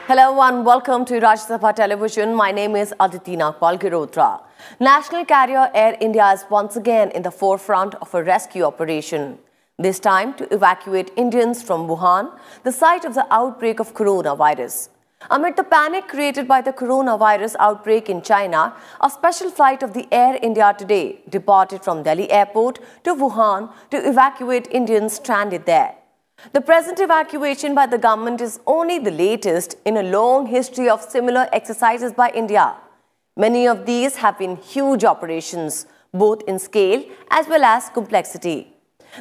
Hello and welcome to Rajya Sabha Television. My name is Aditi Nagpal-Girotra. National carrier Air India is once again in the forefront of a rescue operation. This time to evacuate Indians from Wuhan, the site of the outbreak of coronavirus. Amid the panic created by the coronavirus outbreak in China, a special flight of the Air India today departed from Delhi airport to Wuhan to evacuate Indians stranded there. The present evacuation by the government is only the latest in a long history of similar exercises by India. Many of these have been huge operations, both in scale as well as complexity.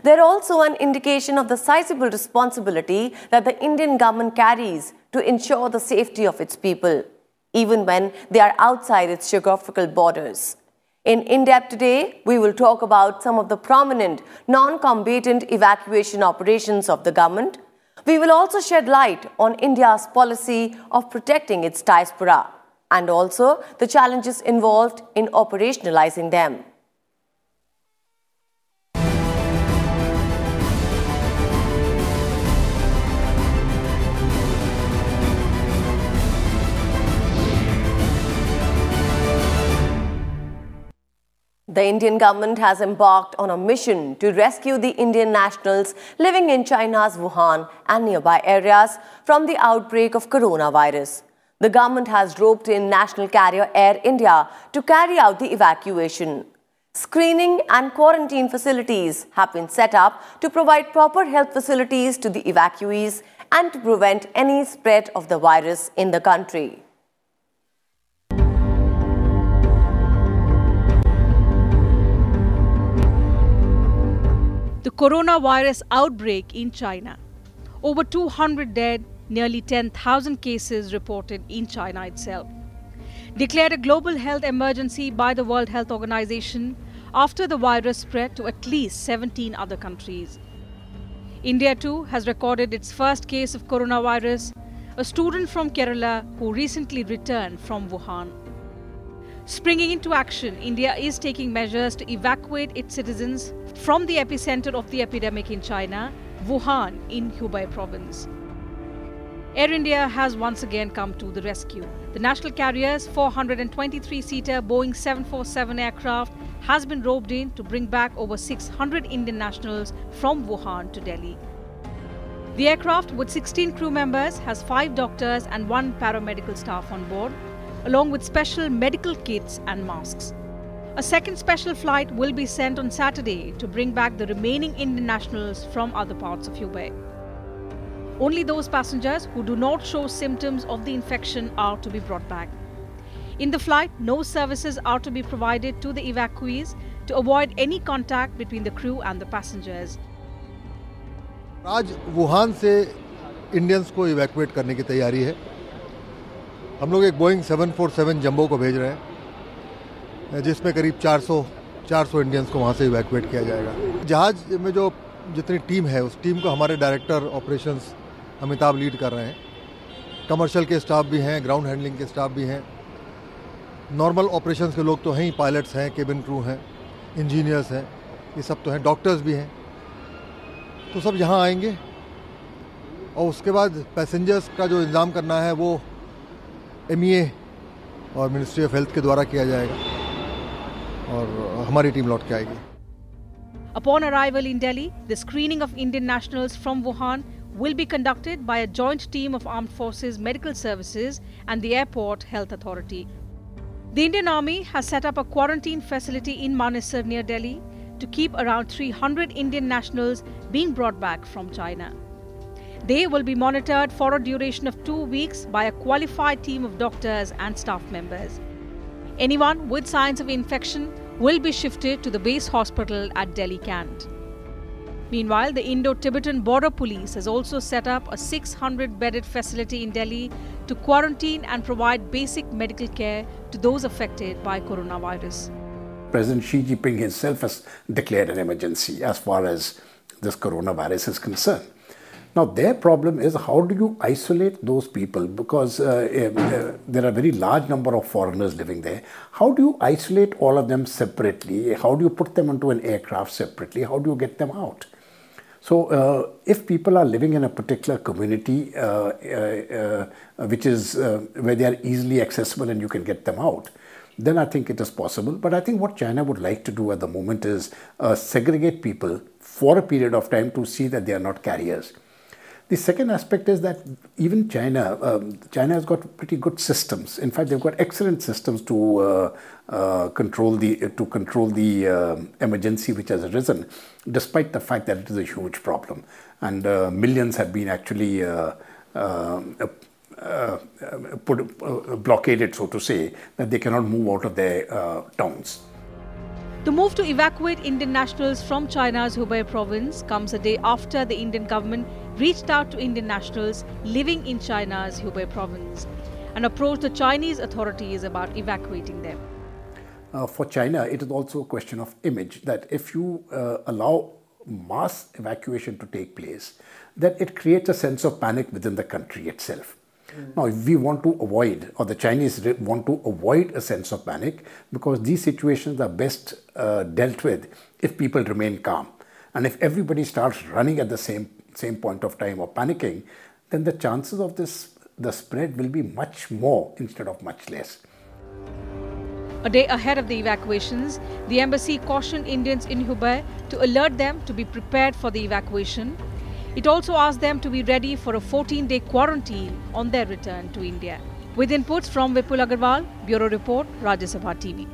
They are also an indication of the sizable responsibility that the Indian government carries to ensure the safety of its people, even when they are outside its geographical borders. In In-Depth today, we will talk about some of the prominent non-combatant evacuation operations of the government. We will also shed light on India's policy of protecting its diaspora and also the challenges involved in operationalizing them. The Indian government has embarked on a mission to rescue the Indian nationals living in China's Wuhan and nearby areas from the outbreak of coronavirus. The government has roped in national carrier Air India to carry out the evacuation. Screening and quarantine facilities have been set up to provide proper health facilities to the evacuees and to prevent any spread of the virus in the country. The coronavirus outbreak in China. Over 200 dead, nearly 10,000 cases reported in China itself. Declared a global health emergency by the World Health Organization after the virus spread to at least 17 other countries. India too has recorded its first case of coronavirus, a student from Kerala who recently returned from Wuhan. Springing into action, India is taking measures to evacuate its citizens from the epicenter of the epidemic in China, Wuhan in Hubei province. Air India has once again come to the rescue. The national carrier's 423-seater Boeing 747 aircraft has been roped in to bring back over 600 Indian nationals from Wuhan to Delhi. The aircraft, with 16 crew members, has 5 doctors and 1 paramedical staff on board, along with special medical kits and masks. A second special flight will be sent on Saturday to bring back the remaining Indian nationals from other parts of Hubei. Only those passengers who do not show symptoms of the infection are to be brought back. In the flight, no services are to be provided to the evacuees to avoid any contact between the crew and the passengers. आज Wuhan से Indians को evacuate करने की तैयारी है। हम लोग एक बोइंग 747 जंबो को भेज रहे हैं, जिसमें करीब 400 इंडियंस को वहाँ से इवैक्यूएट किया जाएगा। जहाज में जो जितनी टीम है, उस टीम को हमारे डायरेक्टर ऑपरेशंस अमिताभ लीड कर रहे हैं। कमर्शियल के स्टाफ भी हैं, ग्राउंड हैंडलिंग के स्टाफ भी हैं, नॉर्मल ऑपरेशंस के लोग तो हैं ही, पायलट्स हैं, केबिन क्रू हैं, इंजीनियर्स हैं, ये सब तो हैं, डॉक्टर्स भी हैं। तो सब यहाँ आएंगे और उसके बाद पैसेंजर्स का जो इंतज़ाम करना है वो MEA और मिनिस्ट्री ऑफ हेल्थ के द्वारा किया जाएगा और हमारी टीम लौट के आएगी। Upon arrival in Delhi, the screening of Indian nationals from Wuhan will be conducted by a joint team of Armed Forces Medical Services and the Airport Health Authority. The Indian Army has set up a quarantine facility in Manesar near Delhi to keep around 300 Indian nationals being brought back from China. They will be monitored for a duration of 2 weeks by a qualified team of doctors and staff members. Anyone with signs of infection will be shifted to the base hospital at Delhi Cant. Meanwhile, the Indo-Tibetan Border Police has also set up a 600-bedded facility in Delhi to quarantine and provide basic medical care to those affected by coronavirus. President Xi Jinping himself has declared an emergency as far as this coronavirus is concerned. Now, their problem is how do you isolate those people, because there are a very large number of foreigners living there. How do you isolate all of them separately? How do you put them onto an aircraft separately? How do you get them out? So if people are living in a particular community which is where they are easily accessible and you can get them out, then I think it is possible. But I think what China would like to do at the moment is segregate people for a period of time to see that they are not carriers. The second aspect is that even China has got pretty good systems. In fact, they've got excellent systems to control the emergency which has arisen, despite the fact that it is a huge problem, and millions have been actually blockaded, so to say, that they cannot move out of their towns. The move to evacuate Indian nationals from China's Hubei province comes a day after the Indian government reached out to Indian nationals living in China's Hubei province and approached the Chinese authorities about evacuating them. For China, it is also a question of image, that if you allow mass evacuation to take place, then it creates a sense of panic within the country itself. Now, if we want to avoid, or the Chinese want to avoid a sense of panic, because these situations are best dealt with if people remain calm. And if everybody starts running at the same point of time or panicking, then the chances of the spread will be much more instead of much less. A day ahead of the evacuations, the embassy cautioned Indians in Hubei to alert them to be prepared for the evacuation. It also asked them to be ready for a 14-day quarantine on their return to India. With inputs from Vipul Agarwal, Bureau Report, Rajya Sabha TV.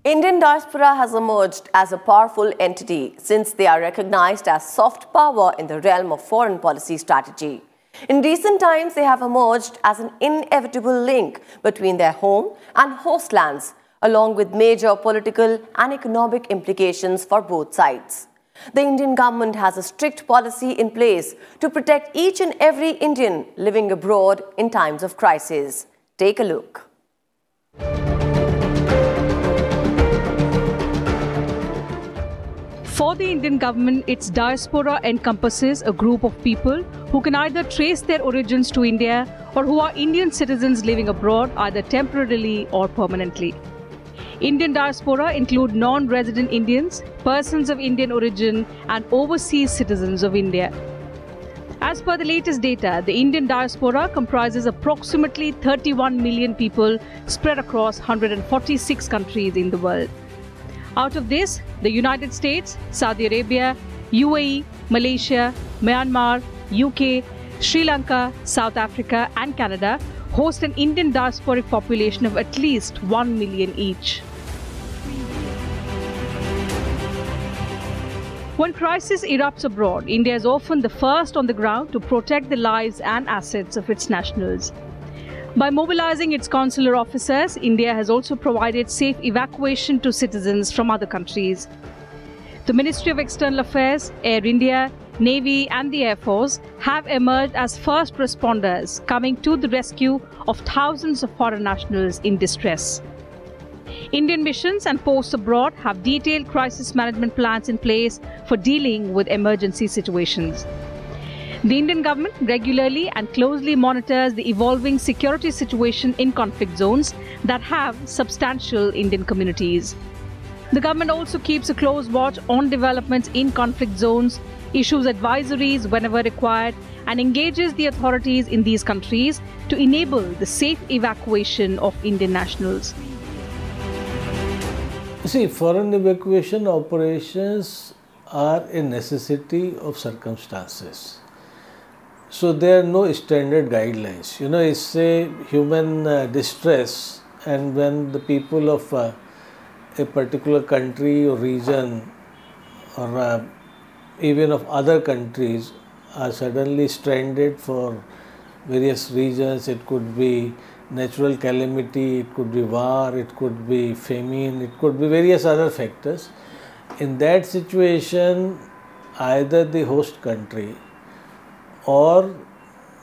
Indian diaspora has emerged as a powerful entity since they are recognized as soft power in the realm of foreign policy strategy. In recent times, they have emerged as an inevitable link between their home and host lands, along with major political and economic implications for both sides. The Indian government has a strict policy in place to protect each and every Indian living abroad in times of crisis. Take a look. For the Indian government, its diaspora encompasses a group of people who can either trace their origins to India or who are Indian citizens living abroad either temporarily or permanently. Indian diaspora include non-resident Indians, persons of Indian origin and overseas citizens of India. As per the latest data, the Indian diaspora comprises approximately 31 million people spread across 146 countries in the world. Out of this, the United States, Saudi Arabia, UAE, Malaysia, Myanmar, UK, Sri Lanka, South Africa and Canada host an Indian diasporic population of at least 1 million each. When crisis erupts abroad, India is often the first on the ground to protect the lives and assets of its nationals. By mobilizing its consular officers, India has also provided safe evacuation to citizens from other countries. The Ministry of External Affairs, Air India, Navy and the Air Force have emerged as first responders, coming to the rescue of thousands of foreign nationals in distress. Indian missions and posts abroad have detailed crisis management plans in place for dealing with emergency situations. The Indian government regularly and closely monitors the evolving security situation in conflict zones that have substantial Indian communities. The government also keeps a close watch on developments in conflict zones, issues advisories whenever required, and engages the authorities in these countries to enable the safe evacuation of Indian nationals. See, foreign evacuation operations are a necessity of circumstances. So there are no standard guidelines. You know, it's a human distress, and when the people of a particular country or region or even of other countries are suddenly stranded for various reasons. It could be natural calamity, it could be war, it could be famine, it could be various other factors. In that situation, either the host country or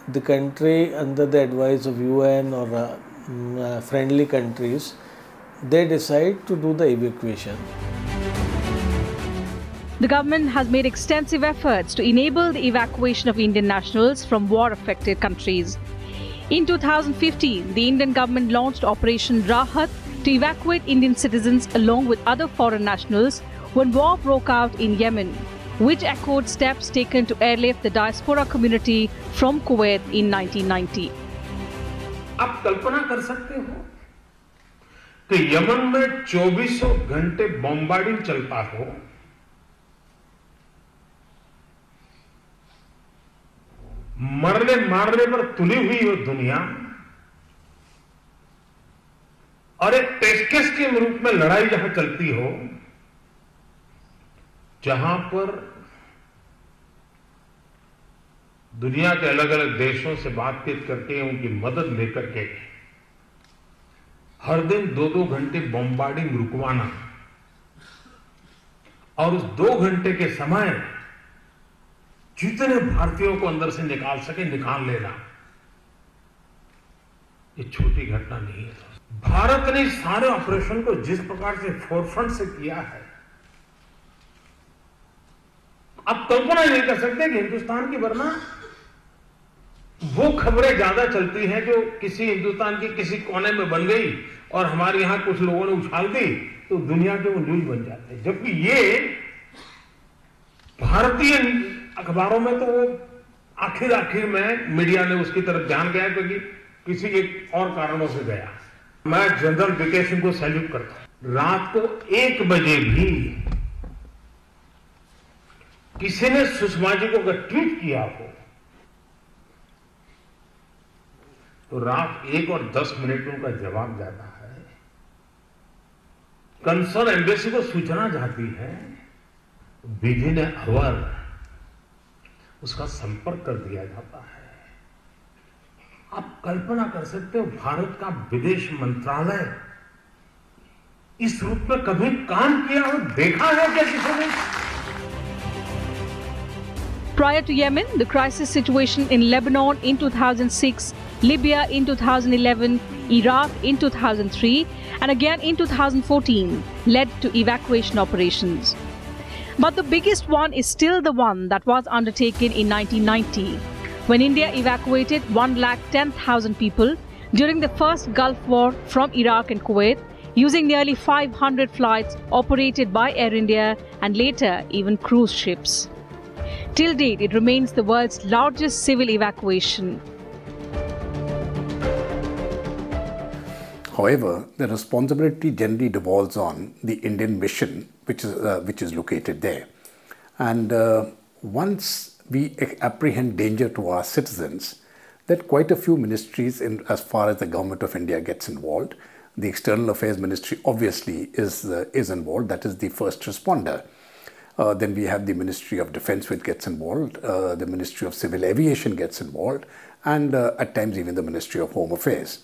the country under the advice of UN or friendly countries, they decide to do the evacuation. The government has made extensive efforts to enable the evacuation of Indian nationals from war-affected countries. In 2015, the Indian government launched Operation Rahat to evacuate Indian citizens along with other foreign nationals when war broke out in Yemen, which echoed steps taken to airlift the diaspora community from Kuwait in 1990. आप कल्पना कर सकते हो कि Yemen में 24 घंटे bombarding चलता हो, मरने मारने पर तुली हुई हो दुनिया, और एक टेस्ट केस के रूप में लड़ाई जहां चलती हो, जहां पर दुनिया के अलग अलग देशों से बातचीत करके उनकी मदद लेकर के हर दिन 2-2 घंटे बॉम्बार्डिंग रुकवाना और उस 2 घंटे के समय जितने भारतीयों को अंदर से निकाल सके निकाल लेना, ये छोटी घटना नहीं है। भारत ने सारे ऑपरेशन को जिस प्रकार से फोरफ्रंट से किया है, आप कल्पना नहीं कर सकते कि हिंदुस्तान की वरना वो खबरें ज्यादा चलती हैं जो किसी हिंदुस्तान के किसी कोने में बन गई और हमारे यहां कुछ लोगों ने उछाल दी तो दुनिया के वो न्यूज बन जाते हैं, जबकि ये भारतीय अखबारों में तो वो आखिर में मीडिया ने उसकी तरफ ध्यान गया क्योंकि किसी एक और कारणों से गया। मैं जनरल विकेशन को सैल्यूट करता हूं। रात को 1 बजे भी किसी ने सुषमा जी को अगर ट्वीट किया हो तो रात 1:10 में उनका जवाब जाता है। कंसर्न एम्बेसी को सूचना जाती है, विदिन एन आवर उसका संपर्क कर दिया जाता है। आप कल्पना कर सकते हो भारत का विदेश मंत्रालय इस रूप में कभी काम किया हो, देखा है क्या किसी ने? Prior to Yemen, the crisis situation in Lebanon in 2006, Libya in 2011, Iraq in 2003, and again in 2014 led to evacuation operations. But the biggest one is still the one that was undertaken in 1990, when India evacuated 110,000 people during the first Gulf War from Iraq and Kuwait, using nearly 500 flights operated by Air India and later even cruise ships. Till date, it remains the world's largest civil evacuation. However, the responsibility generally devolves on the Indian mission, which is located there. And once we apprehend danger to our citizens, then quite a few ministries, as far as the government of India gets involved, the External Affairs Ministry obviously is involved. That is the first responder. Then we have the Ministry of Defense, which gets involved. The Ministry of Civil Aviation gets involved, and at times even the Ministry of Home Affairs.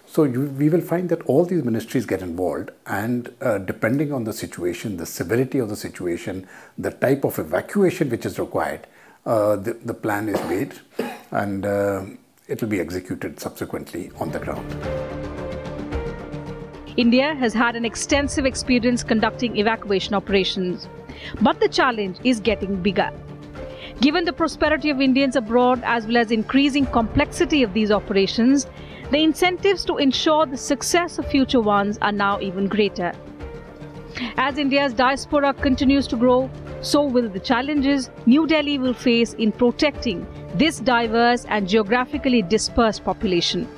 So we will find that all these ministries get involved, and depending on the situation, the severity of the situation, the type of evacuation which is required, the plan is made, and it will be executed subsequently on the ground. India has had an extensive experience conducting evacuation operations, but the challenge is getting bigger. Given the prosperity of Indians abroad as well as increasing complexity of these operations, the incentives to ensure the success of future ones are now even greater. As India's diaspora continues to grow, so will the challenges New Delhi will face in protecting this diverse and geographically dispersed population.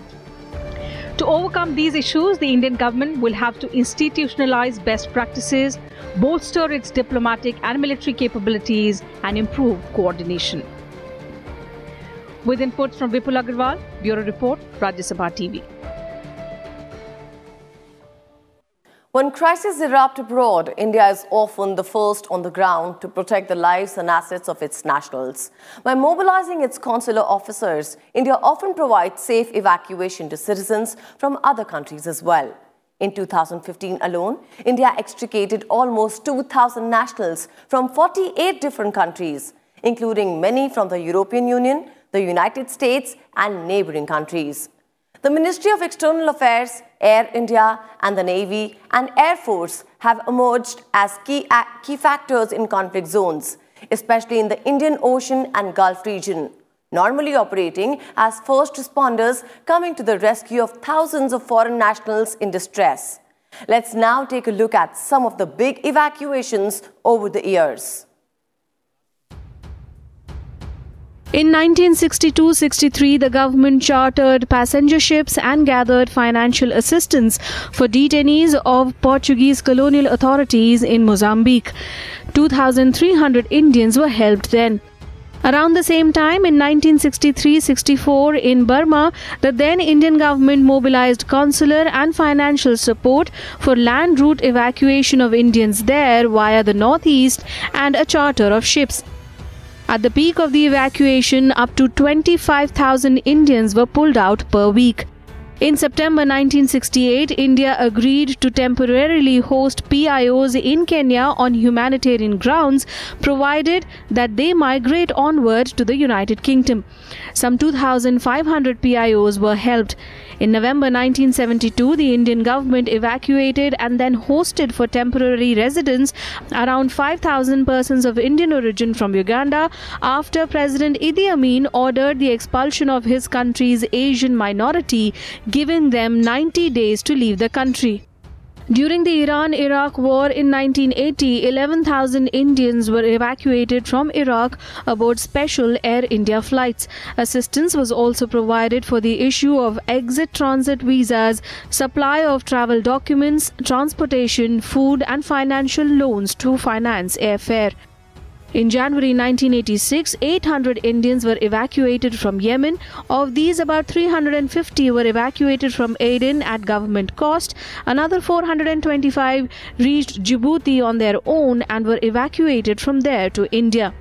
To overcome these issues, the Indian government will have to institutionalize best practices, bolster its diplomatic and military capabilities, and improve coordination. With inputs from Vipul Agarwal, Bureau Report, Rajya Sabha TV. When crises erupt abroad, India is often the first on the ground to protect the lives and assets of its nationals. By mobilizing its consular officers, India often provides safe evacuation to citizens from other countries as well. In 2015 alone, India extricated almost 2,000 nationals from 48 different countries, including many from the European Union, the United States, and neighboring countries. The Ministry of External Affairs, Air India, and the Navy and Air Force have emerged as key factors in conflict zones, especially in the Indian Ocean and Gulf region, normally operating as first responders coming to the rescue of thousands of foreign nationals in distress. Let's now take a look at some of the big evacuations over the years. In 1962-63, the government chartered passenger ships and gathered financial assistance for detainees of Portuguese colonial authorities in Mozambique. 2,300 Indians were helped then. Around the same time, in 1963-64 in Burma, the then Indian government mobilized consular and financial support for land route evacuation of Indians there via the northeast and a charter of ships. At the peak of the evacuation, up to 25,000 Indians were pulled out per week. In September 1968, India agreed to temporarily host PIOs in Kenya on humanitarian grounds, provided that they migrate onward to the United Kingdom. Some 2,500 PIOs were helped. In November 1972, the Indian government evacuated and then hosted for temporary residence around 5,000 persons of Indian origin from Uganda after President Idi Amin ordered the expulsion of his country's Asian minority, giving them 90 days to leave the country. During the Iran-Iraq War in 1980, 11,000 Indians were evacuated from Iraq aboard special Air India flights. Assistance was also provided for the issue of exit transit visas, supply of travel documents, transportation, food and financial loans to finance airfare. In January 1986, 800 Indians were evacuated from Yemen. Of these, about 350 were evacuated from Aden at government cost. Another 425 reached Djibouti on their own and were evacuated from there to India.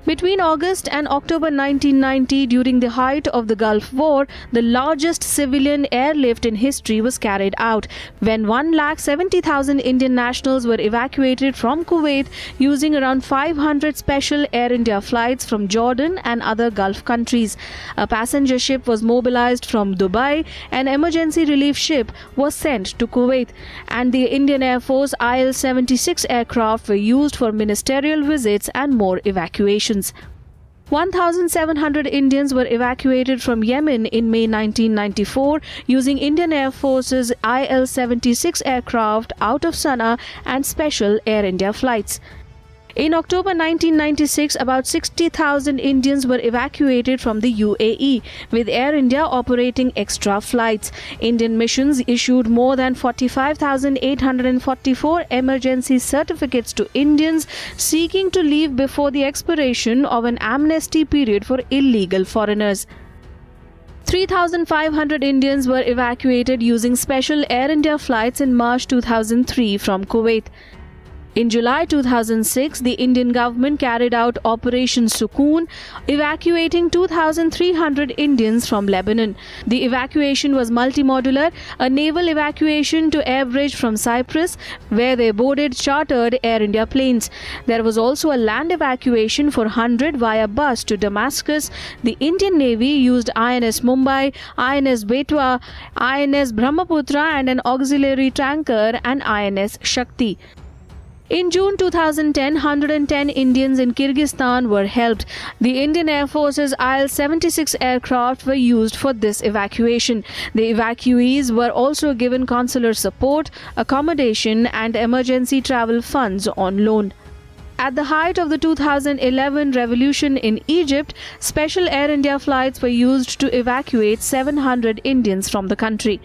Between August and October 1990, during the height of the Gulf War, the largest civilian airlift in history was carried out, when 170,000 Indian nationals were evacuated from Kuwait using around 500 special Air India flights from Jordan and other Gulf countries. A passenger ship was mobilized from Dubai, an emergency relief ship was sent to Kuwait, and the Indian Air Force IL-76 aircraft were used for ministerial visits and more evacuations. 1,700 Indians were evacuated from Yemen in May 1994 using Indian Air Force's IL-76 aircraft out of Sana'a and special Air India flights. In October 1996, about 60,000 Indians were evacuated from the UAE, with Air India operating extra flights. Indian missions issued more than 45,844 emergency certificates to Indians seeking to leave before the expiration of an amnesty period for illegal foreigners. 3,500 Indians were evacuated using special Air India flights in March 2003 from Kuwait. In July 2006, the Indian government carried out Operation Sukoon, evacuating 2,300 Indians from Lebanon. The evacuation was multimodular, a naval evacuation to air bridge from Cyprus, where they boarded chartered Air India planes. There was also a land evacuation for 100 via bus to Damascus. The Indian Navy used INS Mumbai, INS Betwa, INS Brahmaputra and an auxiliary tanker and INS Shakti. In June 2010, 110 Indians in Kyrgyzstan were helped. The Indian Air Force's IL-76 aircraft were used for this evacuation. The evacuees were also given consular support, accommodation and emergency travel funds on loan. At the height of the 2011 revolution in Egypt, special Air India flights were used to evacuate 700 Indians from the country.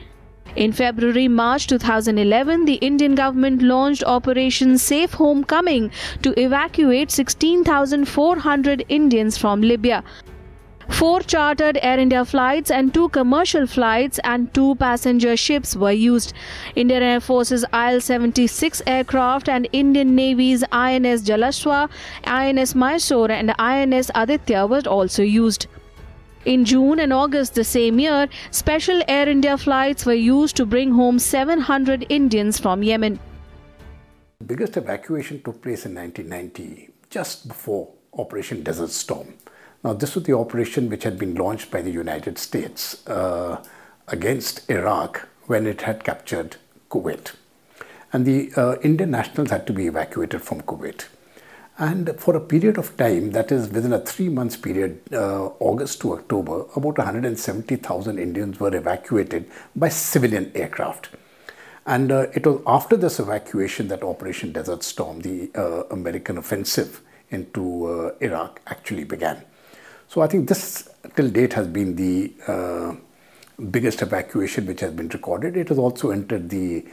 In February-March 2011, the Indian government launched Operation Safe Homecoming to evacuate 16,400 Indians from Libya. 4 chartered Air India flights and 2 commercial flights and 2 passenger ships were used. Indian Air Force's IL-76 aircraft and Indian Navy's INS Jalaswa, INS Mysore and INS Aditya were also used. In June and August the same year, special Air India flights were used to bring home 700 Indians from Yemen. The biggest evacuation took place in 1990, just before Operation Desert Storm. Now, this was the operation which had been launched by the United States against Iraq when it had captured Kuwait. And the Indian nationals had to be evacuated from Kuwait. And for a period of time, that is within a 3-month period, August to October, about 170,000 Indians were evacuated by civilian aircraft. And it was after this evacuation that Operation Desert Storm, the American offensive into Iraq, actually began. So I think this till date has been the biggest evacuation which has been recorded. It has also entered the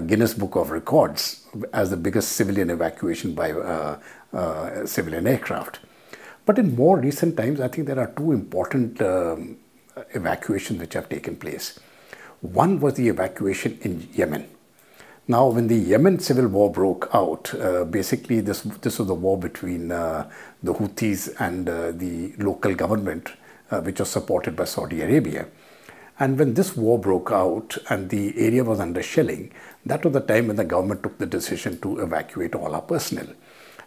Guinness Book of Records as the biggest civilian evacuation by civilian aircraft. But in more recent times, I think there are two important evacuations which have taken place. One was the evacuation in Yemen. Now, when the Yemen civil war broke out, basically this was a war between the Houthis and the local government, which was supported by Saudi Arabia. And when this war broke out and the area was under shelling, that was the time when the government took the decision to evacuate all our personnel.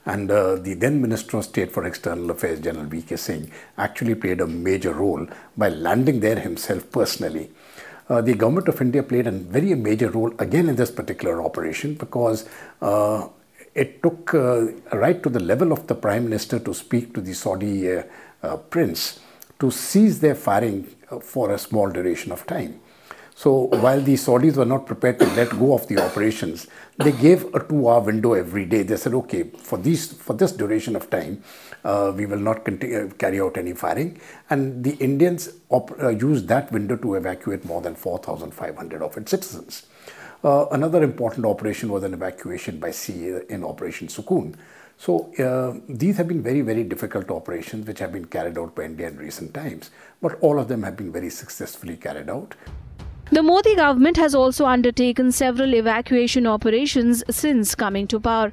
And the then Minister of State for External Affairs, General V.K. Singh, actually played a major role by landing there himself personally. The government of India played a very major role again in this particular operation, because it took right to the level of the Prime Minister to speak to the Saudi prince to cease their firing for a small duration of time. So while the Saudis were not prepared to let go of the operations, they gave a 2-hour window every day. They said, okay, for this duration of time, we will not carry out any firing. And the Indians used that window to evacuate more than 4,500 of its citizens. Another important operation was an evacuation by sea in Operation Sukoon. So these have been very, very difficult operations which have been carried out by India in recent times. But all of them have been very successfully carried out. The Modi government has also undertaken several evacuation operations since coming to power.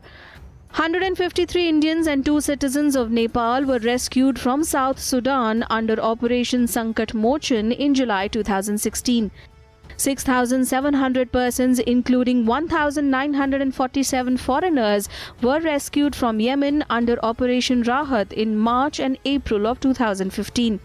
153 Indians and 2 citizens of Nepal were rescued from South Sudan under Operation Sankat Mochan in July 2016. 6,700 persons, including 1,947 foreigners, were rescued from Yemen under Operation Rahat in March and April of 2015.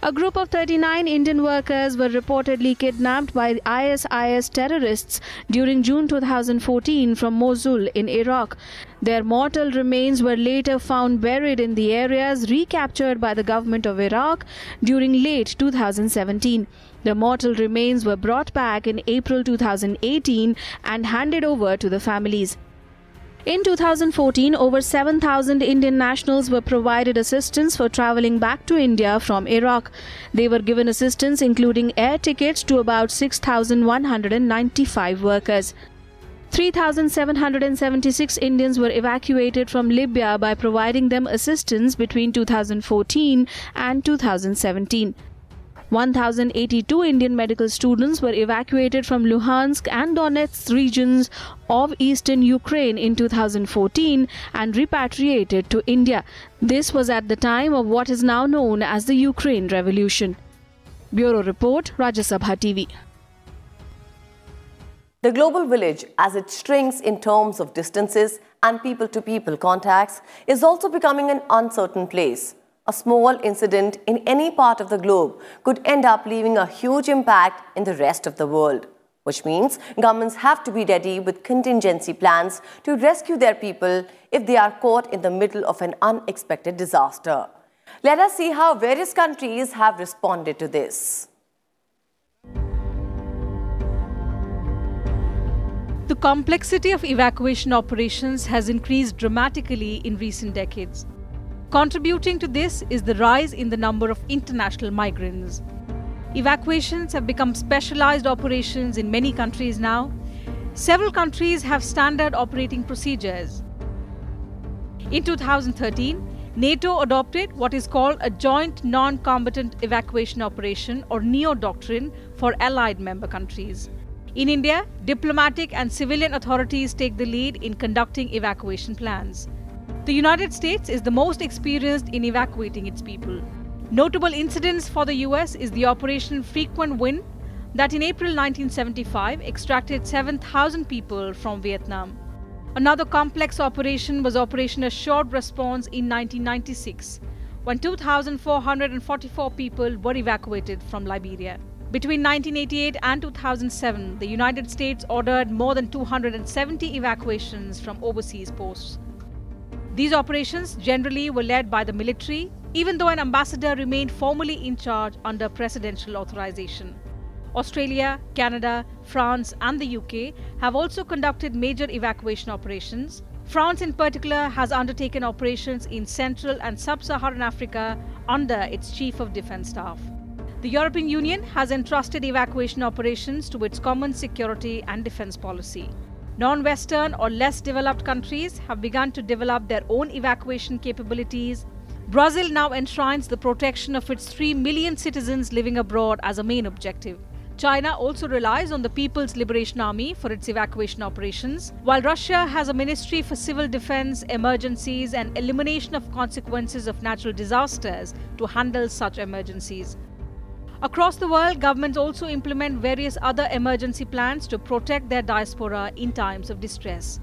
A group of 39 Indian workers were reportedly kidnapped by ISIS terrorists during June 2014 from Mosul in Iraq. Their mortal remains were later found buried in the areas recaptured by the government of Iraq during late 2017. The mortal remains were brought back in April 2018 and handed over to the families. In 2014, over 7,000 Indian nationals were provided assistance for travelling back to India from Iraq. They were given assistance including air tickets to about 6,195 workers. 3,776 Indians were evacuated from Libya by providing them assistance between 2014 and 2017. 1,082 Indian medical students were evacuated from Luhansk and Donetsk regions of eastern Ukraine in 2014 and repatriated to India. This was at the time of what is now known as the Ukraine Revolution. Bureau Report, Rajya Sabha TV. The global village, as it shrinks in terms of distances and people-to-people contacts, is also becoming an uncertain place. A small incident in any part of the globe could end up leaving a huge impact in the rest of the world, which means governments have to be ready with contingency plans to rescue their people if they are caught in the middle of an unexpected disaster. Let us see how various countries have responded to this. The complexity of evacuation operations has increased dramatically in recent decades. Contributing to this is the rise in the number of international migrants. Evacuations have become specialized operations in many countries now. Several countries have standard operating procedures. In 2013, NATO adopted what is called a Joint Non-Combatant Evacuation Operation, or NEO doctrine, for allied member countries. In India, diplomatic and civilian authorities take the lead in conducting evacuation plans. The United States is the most experienced in evacuating its people. Notable incidents for the US is the Operation Frequent Wind that in April 1975 extracted 7,000 people from Vietnam. Another complex operation was Operation Assured Response in 1996, when 2,444 people were evacuated from Liberia. Between 1988 and 2007, the United States ordered more than 270 evacuations from overseas posts. These operations generally were led by the military, even though an ambassador remained formally in charge under presidential authorization. Australia, Canada, France and the UK have also conducted major evacuation operations. France in particular has undertaken operations in Central and Sub-Saharan Africa under its Chief of Defence Staff. The European Union has entrusted evacuation operations to its common security and defence policy. Non-Western or less developed countries have begun to develop their own evacuation capabilities. Brazil now enshrines the protection of its 3 million citizens living abroad as a main objective. China also relies on the People's Liberation Army for its evacuation operations, while Russia has a Ministry for Civil Defense, Emergencies and Elimination of Consequences of Natural Disasters to handle such emergencies. Across the world, governments also implement various other emergency plans to protect their diaspora in times of distress.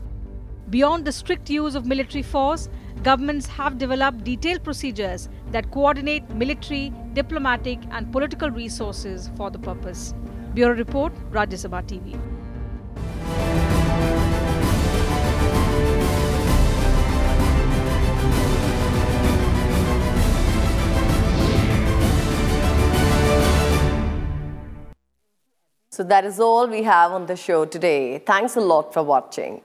Beyond the strict use of military force, governments have developed detailed procedures that coordinate military, diplomatic and political resources for the purpose. Bureau Report, Rajya Sabha TV. So that is all we have on the show today. Thanks a lot for watching.